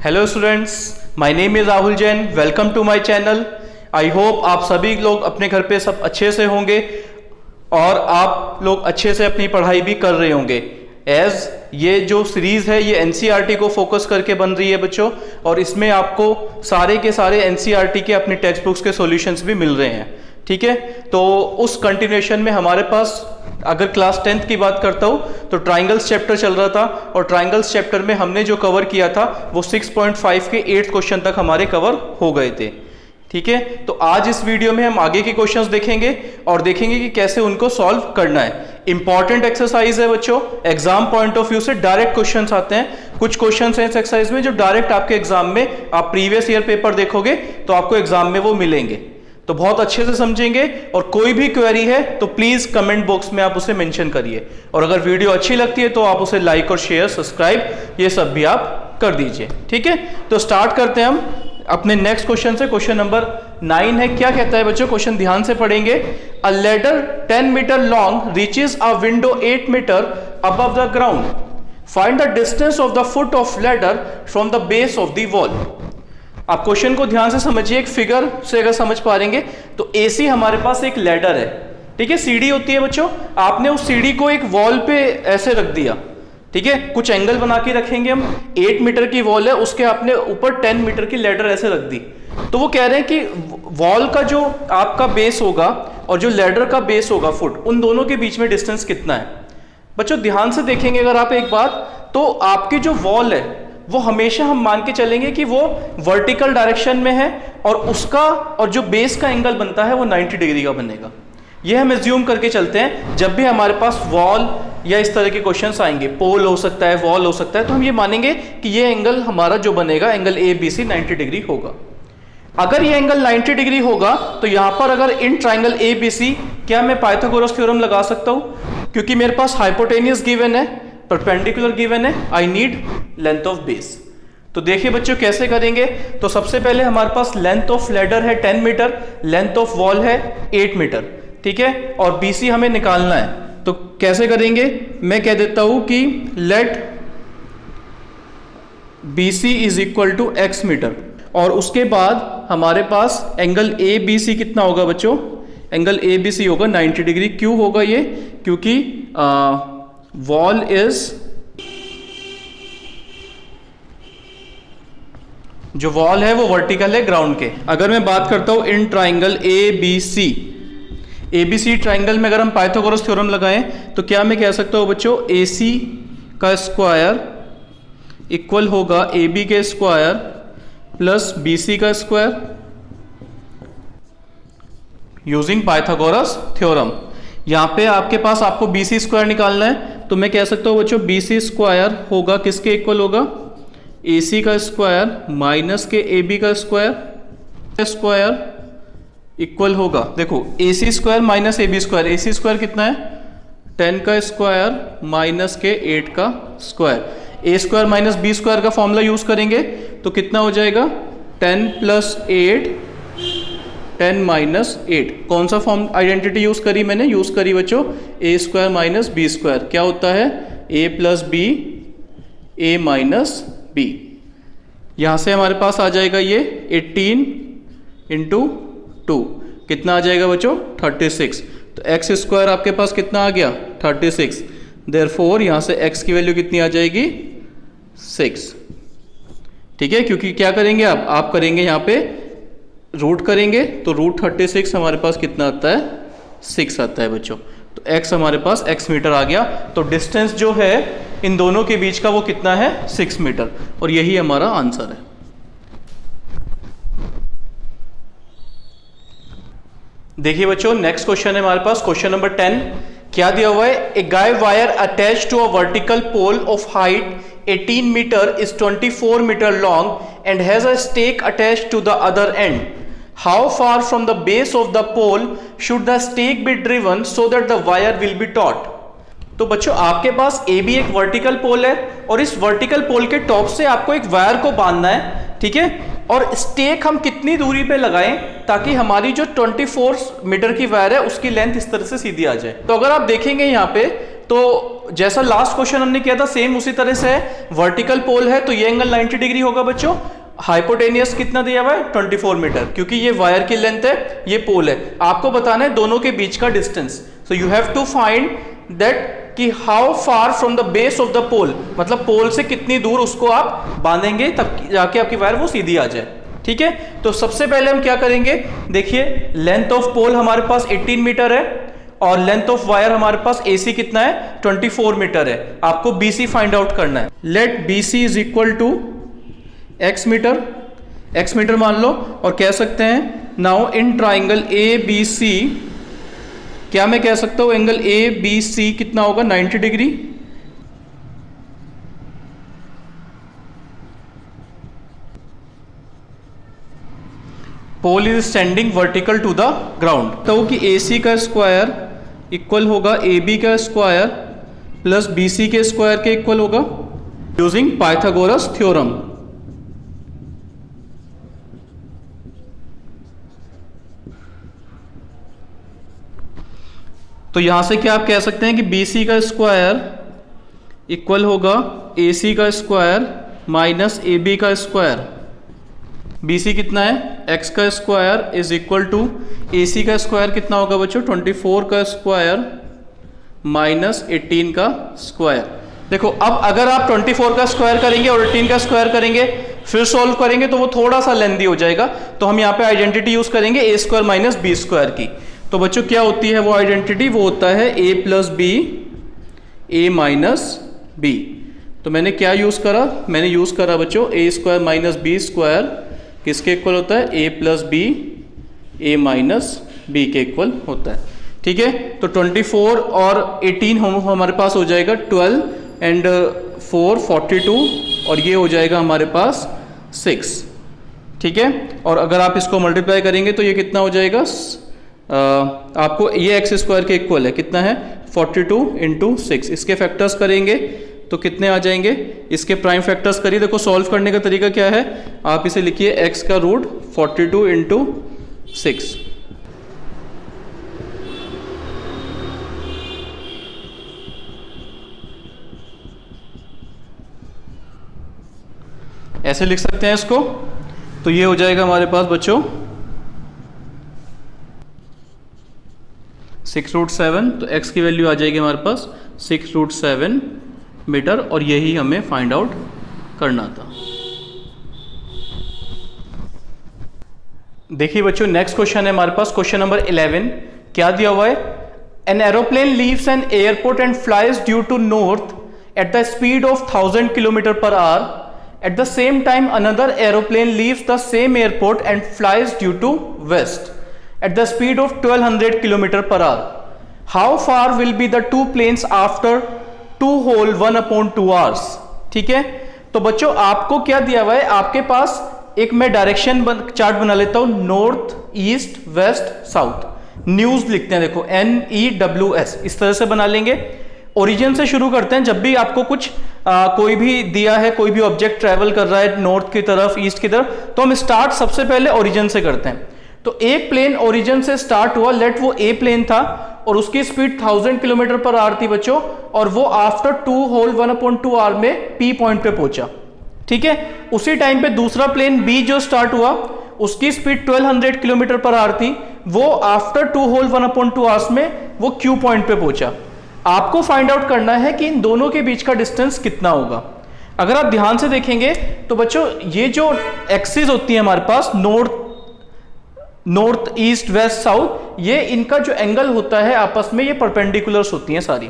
Hello students, my name is Rahul Jain. Welcome to my channel. I hope आप सभी लोग अपने घर पे सब अच्छे से होंगे और आप लोग अच्छे से अपनी पढ़ाई भी कर रहे होंगे। एज ये जो सीरीज़ है ये एनसीईआरटी को फोकस करके बन रही है बच्चों, और इसमें आपको सारे के सारे एनसीईआरटी के अपनी टेक्स्ट बुक्स के सॉल्यूशंस भी मिल रहे हैं। ठीक है, तो उस कंटिन्यूएशन में हमारे पास अगर क्लास 10th की बात करता हूँ तो ट्राइंगल्स चैप्टर चल रहा था, और ट्राइंगल्स चैप्टर में हमने जो कवर किया था वो 6.5 के 8th क्वेश्चन तक हमारे कवर हो गए थे। ठीक है, तो आज इस वीडियो में हम आगे के क्वेश्चंस देखेंगे और देखेंगे कि कैसे उनको सॉल्व करना है। इंपॉर्टेंट एक्सरसाइज है बच्चों, एग्जाम पॉइंट ऑफ व्यू से डायरेक्ट क्वेश्चंस आते हैं। कुछ क्वेश्चंस हैं इस एक्सरसाइज में जो डायरेक्ट आपके एग्जाम में, आप प्रीवियस ईयर पेपर देखोगे तो आपको एग्जाम में वो मिलेंगे, तो बहुत अच्छे से समझेंगे। और कोई भी क्वेरी है तो प्लीज कमेंट बॉक्स में आप उसे मेंशन करिए, और अगर वीडियो अच्छी लगती है तो आप उसे लाइक और शेयर, सब्सक्राइब ये सब भी आप कर दीजिए। ठीक है, तो स्टार्ट करते हैं हम अपने नेक्स्ट क्वेश्चन से। क्वेश्चन नंबर 9 है। क्या कहता है बच्चों, क्वेश्चन ध्यान से पढ़ेंगे। A ladder 10 metre long reaches a window 8 metre above the ground. Find the distance of the foot of ladder from the base of the wall. आप क्वेश्चन को ध्यान से समझिए, एक फिगर से अगर समझ पा रहेंगे तो एसी हमारे पास एक लेडर है। ठीक है, सीढ़ी होती है बच्चों, आपने उस सीढ़ी को एक वॉल पे ऐसे रख दिया। ठीक है, कुछ एंगल बना के रखेंगे हम। 8 मीटर की वॉल है, उसके आपने ऊपर 10 मीटर की लेडर ऐसे रख दी। तो वो कह रहे हैं कि वॉल का जो आपका बेस होगा और जो लेडर का बेस होगा फुट, उन दोनों के बीच में डिस्टेंस कितना है। बच्चों ध्यान से देखेंगे अगर आप एक बात, तो आपकी जो वॉल है वो हमेशा हम मान के चलेंगे कि वो वर्टिकल डायरेक्शन में है, और उसका और जो बेस का एंगल बनता है वो 90 डिग्री का बनेगा। ये हम एज्यूम करके चलते हैं जब भी हमारे पास वॉल या इस तरह के क्वेश्चंस आएंगे। पोल हो सकता है, वॉल हो सकता है, तो हम ये मानेंगे कि ये एंगल हमारा जो बनेगा एंगल ABC 90 डिग्री होगा। अगर ये एंगल 90 डिग्री होगा तो यहां पर अगर इन ट्राइंगल ABC, क्या मैं पाइथागोरस थ्योरम लगा सकता हूं? क्योंकि मेरे पास हाइपोटेनियस गिवन है, परपेंडिकुलर गिवन है, I need length of base. तो देखिए बच्चों कैसे करेंगे। तो सबसे पहले हमारे पास लेंथ ऑफ लेडर है 10 मीटर, लेंथ ऑफ वॉल है 8 मीटर। ठीक है, और BC हमें निकालना है। तो कैसे करेंगे, मैं कह देता हूं कि let BC is equal to x metre, और उसके बाद हमारे पास एंगल ABC कितना होगा बच्चों, एंगल ABC होगा 90 डिग्री। क्यों होगा ये, क्योंकि वॉल इज, जो वॉल है वो वर्टिकल है ग्राउंड के। अगर मैं बात करता हूं इन ट्राइंगल ABC ट्राइंगल में अगर हम पाइथागोरस थ्योरम लगाएं तो क्या मैं कह सकता हूं बच्चों, AC का स्क्वायर इक्वल होगा AB के स्क्वायर प्लस BC का स्क्वायर यूजिंग पाइथागोरस थ्योरम। यहां पे आपके पास आपको BC स्क्वायर निकालना है, तो मैं कह सकता हूं बच्चों BC स्क्वायर होगा किसके इक्वल होगा, AC का स्क्वायर माइनस के AB का स्क्वायर इक्वल होगा, देखो AC square minus AB square. AC square कितना है, 10 का स्क्वायर माइनस के 8 का square. A square minus B square का फॉर्मूला यूज करेंगे तो कितना हो जाएगा, 10 प्लस 8 10 माइनस 8। कौन सा फॉर्म आइडेंटिटी यूज करी मैंने, यूज करी बच्चों A square minus B square. क्या होता है, A plus B A minus B। यहां से हमारे पास आ जाएगा ये 18 इंटू 2, कितना आ जाएगा बच्चों, 36। तो x स्क्वायर आपके पास कितना आ गया, 36। देयरफॉर यहां से x की वैल्यू कितनी आ जाएगी, 6। ठीक है, क्योंकि क्या करेंगे आप करेंगे यहां पे रूट करेंगे, तो रूट 36 हमारे पास कितना आता है, 6 आता है बच्चों। तो x हमारे पास x मीटर आ गया। तो डिस्टेंस जो है इन दोनों के बीच का वो कितना है, 6 मीटर, और यही हमारा आंसर है। देखिए बच्चों नेक्स्ट क्वेश्चन है हमारे पास, क्वेश्चन नंबर 10। क्या दिया हुआ है, a guy wire attached to a vertical pole of height 18 metre is 24 metre long and has a stake attached to the other end. How far from the base of the pole should the stake be driven so that the wire will be taut? तो बच्चों आपके पास AB एक vertical पोल है, और इस vertical पोल के top से आपको एक वायर को बांधना है। ठीक है, और स्टेक हम कितनी दूरी पे लगाएं ताकि हमारी जो 24 मीटर की वायर है उसकी लेंथ इस तरह से सीधी आ जाए। तो अगर आप देखेंगे यहाँ पे तो जैसा लास्ट क्वेश्चन हमने किया था सेम उसी तरह से है। वर्टिकल पोल है तो ये एंगल 90 डिग्री होगा बच्चों। हाइपोटेनियस कितना दिया हुआ है 24 मीटर, क्योंकि ये वायर की लेंथ है, ये पोल है। आपको बताना है दोनों के बीच का distance. So you have to find that कि how far from the base of the pole, मतलब पोल से कितनी दूर उसको आप बांधेंगे तब जाके आपकी वायर वो सीधी आ जाए। ठीक है, तो सबसे पहले हम क्या करेंगे, देखिए लेंथ ऑफ पोल हमारे पास 18 मीटर है और लेंथ ऑफ वायर हमारे पास AC कितना है 24 मीटर है। आपको BC फाइंड आउट करना है। Let BC is equal to x metre मान लो और कह सकते हैं नाउ इन ट्राइंगल ABC, क्या मैं कह सकता हूं एंगल ABC कितना होगा 90 degree. Pole is standing vertical to the ground, तो कि AC का स्क्वायर इक्वल होगा AB का स्क्वायर प्लस BC के स्क्वायर के इक्वल होगा यूजिंग पाइथागोरस थ्योरम। तो यहां से क्या आप कह सकते हैं कि BC का स्क्वायर इक्वल होगा AC का स्क्वायर माइनस AB का स्क्वायर। BC कितना है x का square is equal to AC का स्क्वायर कितना होगा बच्चों 24 का स्क्वायर माइनस 18 का स्क्वायर। देखो अब अगर आप 24 का स्क्वायर करेंगे और 18 का स्क्वायर करेंगे फिर सॉल्व करेंगे तो वो थोड़ा सा लेंथी हो जाएगा, तो हम यहाँ पे आइडेंटिटी यूज करेंगे a square minus b square की। तो बच्चों क्या होती है वो आइडेंटिटी, वो होता है a plus B a minus b। तो मैंने क्या यूज करा, मैंने यूज करा बच्चों a square minus b square किसके इक्वल होता है a plus B a minus b के इक्वल होता है। ठीक है, तो 24 और 18 हमारे पास हो जाएगा 12 एंड 4 42 और ये हो जाएगा हमारे पास 6। ठीक है, और अगर आप इसको मल्टीप्लाई करेंगे तो ये कितना हो जाएगा, आपको ये x स्क्वायर के इक्वल है कितना है 42 इंटू 6। इसके फैक्टर्स करेंगे तो कितने आ जाएंगे, इसके प्राइम फैक्टर्स करिए। देखो सॉल्व करने का तरीका क्या है, आप इसे लिखिए x का रूट 42 इंटू 6। ऐसे लिख सकते हैं इसको, तो ये हो जाएगा हमारे पास बच्चों 6√7, तो x की वैल्यू आ जाएगी हमारे पास 6√7 मीटर और यही हमें फाइंड आउट करना था। देखिए बच्चों नेक्स्ट क्वेश्चन है हमारे पास क्वेश्चन नंबर 11। क्या दिया हुआ है, an aeroplane leaves an airport and flies due to north at the speed of 1000 kilometre per hour. At the same time, another aeroplane leaves the same airport and flies due to west at the speed of 1200 km per hour. How far will be the two planes after 2 whole 1/2 hours? ठीक है, तो बच्चों आपको क्या दिया हुआ है, आपके पास एक मैं डायरेक्शन चार्ट बना लेता हूं, north east west south. News लिखते हैं, देखो NEWS इस तरह से बना लेंगे। ओरिजिन से शुरू करते हैं। जब भी आपको कुछ कोई भी दिया है, कोई भी ऑब्जेक्ट ट्रेवल कर रहा है नॉर्थ की तरफ ईस्ट की तरफ, तो हम स्टार्ट सबसे पहले ओरिजिन से करते हैं। तो एक प्लेन ओरिजिन से स्टार्ट हुआ, लेट वो ए प्लेन था और उसकी स्पीड 1000 किलोमीटर पर आवर थी बच्चों, और वो आफ्टर 2 whole 1/2 आवर में पी पॉइंट पे पहुंचा। ठीक है, उसी टाइम पे दूसरा प्लेन बी जो स्टार्ट हुआ उसकी स्पीड 1200 किलोमीटर पर आवर थी, वो आफ्टर 2 whole 1/2 आवर्स में वो क्यू पॉइंट पे पहुंचा। आपको फाइंड आउट करना है कि इन दोनों के बीच का डिस्टेंस कितना होगा। अगर आप ध्यान से देखेंगे तो बच्चों ये जो एक्सिस होती है हमारे पास नॉर्थ ईस्ट वेस्ट साउथ, ये इनका जो एंगल होता है आपस में ये परपेंडिकुलर्स होती हैं सारी।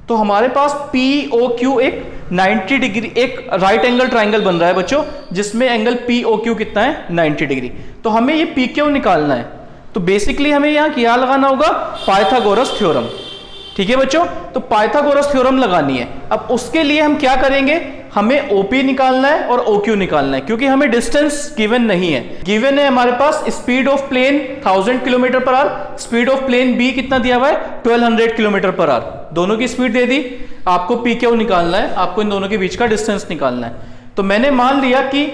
तो हमारे पास POQ एक 90 डिग्री एक राइट एंगल ट्राइंगल बन रहा है बच्चों, जिसमें एंगल POQ कितना है 90 डिग्री। तो हमें ये PQ निकालना है, तो बेसिकली हमें यहाँ क्या लगाना होगा, पाइथागोरस थ्योरम। ठीक है बच्चों, तो पाइथागोरस थ्योरम लगानी है। अब उसके लिए हम क्या करेंगे, हमें OP निकालना है और OQ निकालना है, क्योंकि हमें डिस्टेंस गिवन नहीं है। गिवन है हमारे पास speed of plane 1000 kilometre per hour, speed of plane B कितना दिया हुआ है 1200 किलोमीटर पर आवर, दोनों की स्पीड दे दी। आपको PQ निकालना है, आपको इन दोनों के बीच का डिस्टेंस निकालना है। तो मैंने मान लिया कि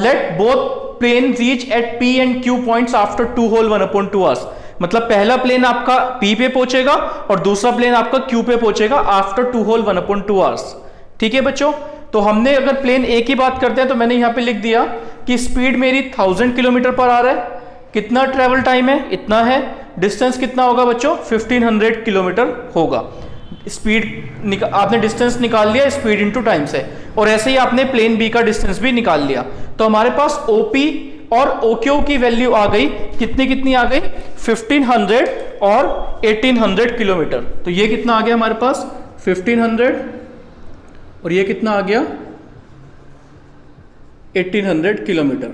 let both plane reach at P and Q points after 2 whole 1/2 hours. मतलब पहला प्लेन आपका P पे पहुंचेगा और दूसरा प्लेन आपका Q पे पहुंचेगा आफ्टर 2 होल 1/2 आवर्स। ठीक है बच्चों, तो हमने अगर प्लेन A की बात करते हैं तो मैंने यहां पे लिख दिया कि स्पीड मेरी 1000 किलोमीटर पर आ रहा है, कितना ट्रेवल टाइम है, इतना है, डिस्टेंस कितना होगा बच्चों, 1500 किलोमीटर होगा। स्पीड आपने डिस्टेंस निकाल लिया स्पीड इनटू टाइम से, और ऐसे ही आपने प्लेन बी का डिस्टेंस भी निकाल लिया। तो हमारे पास ओपी और ओक्यू की वैल्यू आ गई, कितनी कितनी आ गई, 1500 और 1800 किलोमीटर। तो ये कितना आ गया हमारे पास 1500 और ये कितना आ गया 1800 किलोमीटर।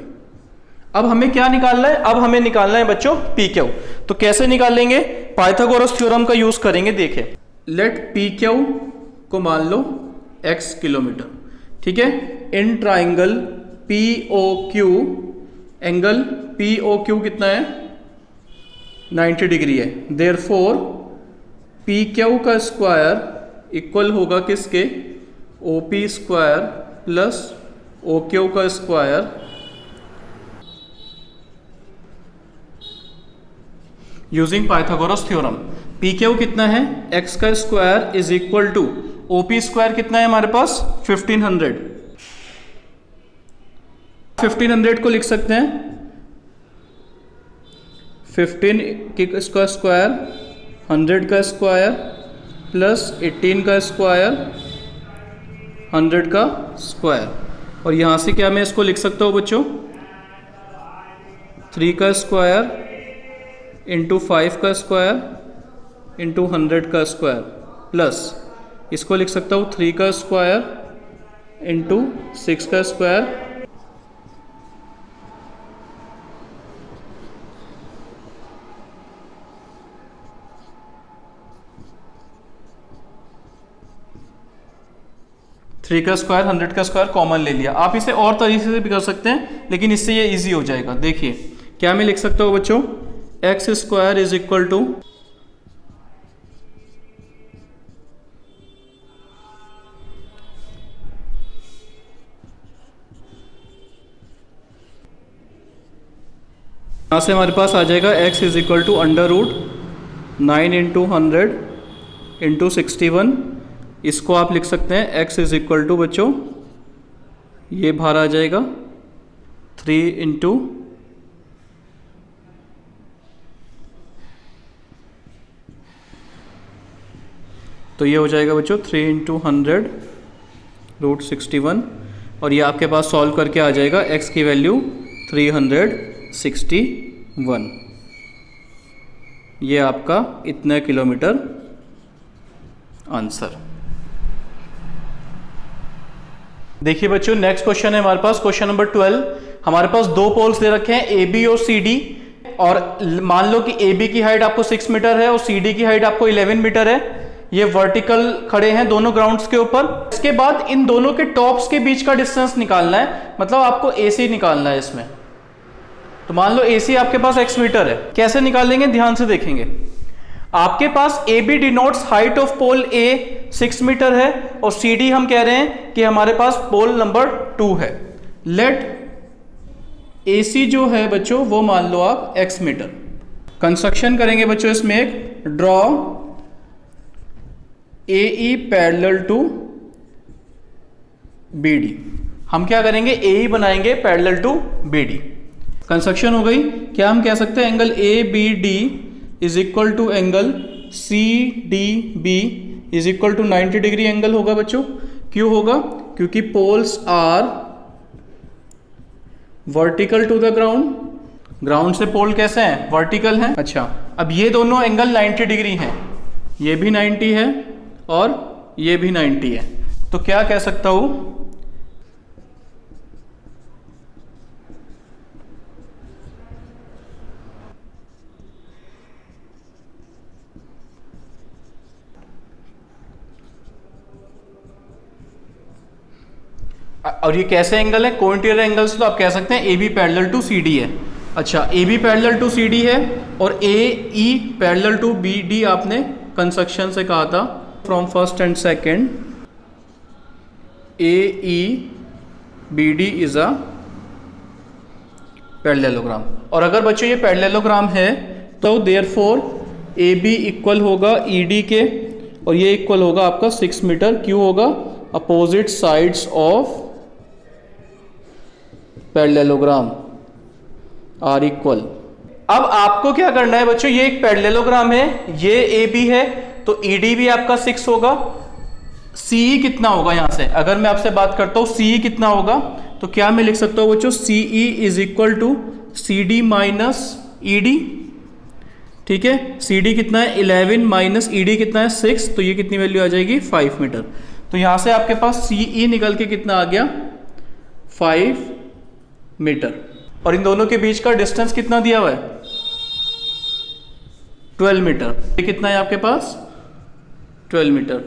अब हमें क्या निकालना है, अब हमें निकालना है बच्चों पी क्यू। तो कैसे निकालेंगे, पाइथागोरस थ्योरम का यूज करेंगे। देखें, लेट पी क्यू को मान लो x किलोमीटर, ठीक है, in triangle P O Q, angle P O Q कितना है 90 डिग्री है। देयरफॉर पी क्यू का स्क्वायर इक्वल होगा किसके, O P square plus O Q का square using Pythagoras theorem. P Q कितना है, एक्स का square is equal to O P square कितना है हमारे पास 1500। 1500 को लिख सकते हैं 15 का स्क्वायर 100 का स्क्वायर प्लस 18 का स्क्वायर 100 का स्क्वायर, और यहां से क्या मैं इसको लिख सकता हूं बच्चों, 3 का स्क्वायर इंटू 5 का स्क्वायर इंटू 100 का स्क्वायर, प्लस इसको लिख सकता हूँ 3 का स्क्वायर इंटू 6 का स्क्वायर थ्री का स्क्वायर 100 का स्क्वायर कॉमन ले लिया। आप इसे और तरीके से भी कर सकते हैं, लेकिन इससे ये इजी हो जाएगा। देखिए क्या मैं लिख सकता हूँ बच्चों, X square is equal to यहाँ से हमारे पास आ जाएगा x is equal to under root 9 into 100 into 61। इसको आप लिख सकते हैं x इज इक्वल टू बच्चों, ये बाहर आ जाएगा 3 इंटू तो ये हो जाएगा बच्चों 3 इंटू 100 रूट 61, और ये आपके पास सॉल्व करके आ जाएगा x की वैल्यू 361। ये आपका इतना किलोमीटर आंसर। देखिए बच्चों नेक्स्ट क्वेश्चन है हमारे पास, क्वेश्चन नंबर 12। हमारे पास दो पोल्स दे रखे हैं ए बी और सी डी, और मान लो कि ए बी की हाइट आपको 6 मीटर है और सी डी की हाइट आपको 11 मीटर है। ये वर्टिकल खड़े हैं दोनों ग्राउंड्स के ऊपर। इसके बाद इन दोनों के टॉप्स के बीच का डिस्टेंस निकालना है, मतलब आपको AC निकालना है इसमें। तो मान लो AC आपके पास x मीटर है, कैसे निकालेंगे ध्यान से देखेंगे। आपके पास AB denotes height of pole A 6 metre है और CD हम कह रहे हैं कि हमारे पास पोल नंबर 2 है। लेट AC जो है बच्चों वो मान लो आप x मीटर। कंस्ट्रक्शन करेंगे बच्चों इसमें एक, draw AE parallel to BD। हम क्या करेंगे, AE बनाएंगे पैरेलल टू BD। कंस्ट्रक्शन हो गई। क्या हम कह सकते हैं angle ABD is equal to angle CDB is equal to 90 degree angle होगा बच्चों। क्यों होगा, क्योंकि poles are vertical to the ground. Ground से पोल कैसे हैं, वर्टिकल हैं। अच्छा, अब ये दोनों एंगल 90 डिग्री हैं, ये भी 90 है और ये भी 90 है। तो क्या कह सकता हूं, और ये कैसे एंगल है, कोइंटेरियर एंगल से तो आप कह सकते हैं AB पैरेलल टू CD है। अच्छा, AB पैरेलल टू CD है और AE पैरेलल टू BD आपने कंस्ट्रक्शन से कहा था from first and second, AEBD is a parallelogram. और अगर बच्चों ये पैरेललोग्राम है तो देयरफॉर ए बी इक्वल होगा ई डी के, और ये इक्वल होगा आपका 6 मीटर। क्यों होगा? Opposite sides of parallelogram are equal. अब आपको क्या करना है बच्चों, ये एक पैरेललोग्राम है, ये ए बी है, तो ई डी भी आपका 6 होगा। सीई कितना होगा यहां से, अगर मैं आपसे बात करता हूं सीई कितना होगा, तो क्या मैं लिख सकता हूं बच्चों, C E is equal to C D minus E D. ठीक है, सी डी कितना है 11 माइनस ई डी कितना है 6, तो ये कितनी वैल्यू आ जाएगी 5 मीटर। तो यहां से आपके पास सीई निकल के कितना आ गया 5 मीटर। और इन दोनों के बीच का डिस्टेंस कितना दिया हुआ है 12 मीटर। ये कितना है आपके पास 12 मीटर।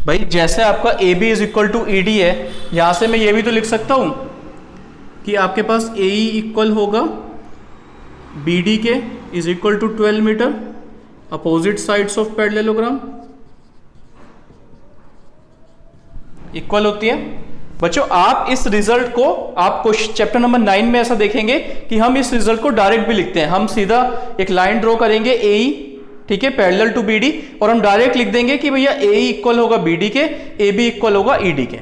भाई जैसे आपका A B is equal to E D है, यहां से मैं ये भी तो लिख सकता हूं कि आपके पास ए ई इक्वल होगा बी डी के is equal to 12 metre, opposite sides of parallelogram equal होती है। बच्चों आप इस रिजल्ट को आप चैप्टर नंबर 9 में ऐसा देखेंगे कि हम इस रिजल्ट को डायरेक्ट भी लिखते हैं। हम सीधा एक लाइन ड्रॉ करेंगे ए ई, ठीक है, पैरेलल टू बी डी, और हम डायरेक्ट लिख देंगे कि भैया ए ई इक्वल होगा बी डी के, ए बी इक्वल होगा ई डी के।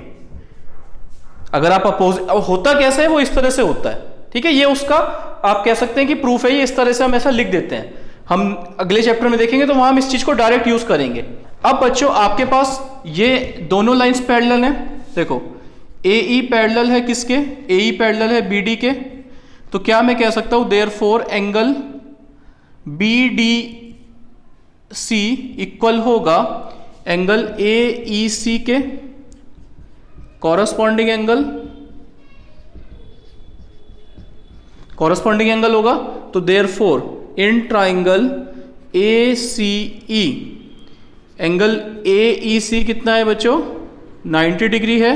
अगर आप अपोजिट, होता कैसे है वो इस तरह से होता है, ठीक है, ये उसका आप कह सकते हैं कि प्रूफ है, ये इस तरह से हम ऐसा लिख देते हैं। हम अगले चैप्टर में देखेंगे तो वहां हम इस चीज को डायरेक्ट यूज करेंगे। अब बच्चों आपके पास ये दोनों लाइंस पैरेलल हैं, देखो ए ई पैरेलल है किसके, ए ई पैरेलल है बी डी के, तो क्या मैं कह सकता हूं therefore angle B D C equal होगा एंगल ए ई सी के कॉरस्पॉन्डिंग एंगल होगा। तो therefore in triangle A C E angle A E C कितना है बच्चों 90 डिग्री है।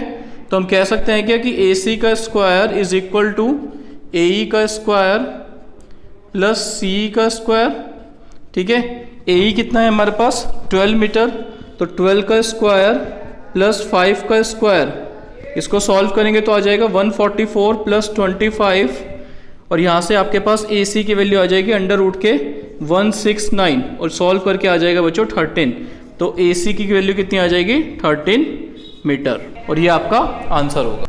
तो हम कह सकते हैं क्या कि ए सी का स्क्वायर इज इक्वल टू ए ई का स्क्वायर प्लस सी का स्क्वायर। ठीक है, ए ई कितना है हमारे पास 12 मीटर, तो 12 का स्क्वायर प्लस 5 का स्क्वायर, इसको सॉल्व करेंगे तो आ जाएगा 144 प्लस 25, और यहाँ से आपके पास ए सी की वैल्यू आ जाएगी अंडर रूट के 169, और सॉल्व करके आ जाएगा बच्चों 13। तो ए सी की वैल्यू कितनी आ जाएगी 13 मीटर, और ये आपका आंसर होगा।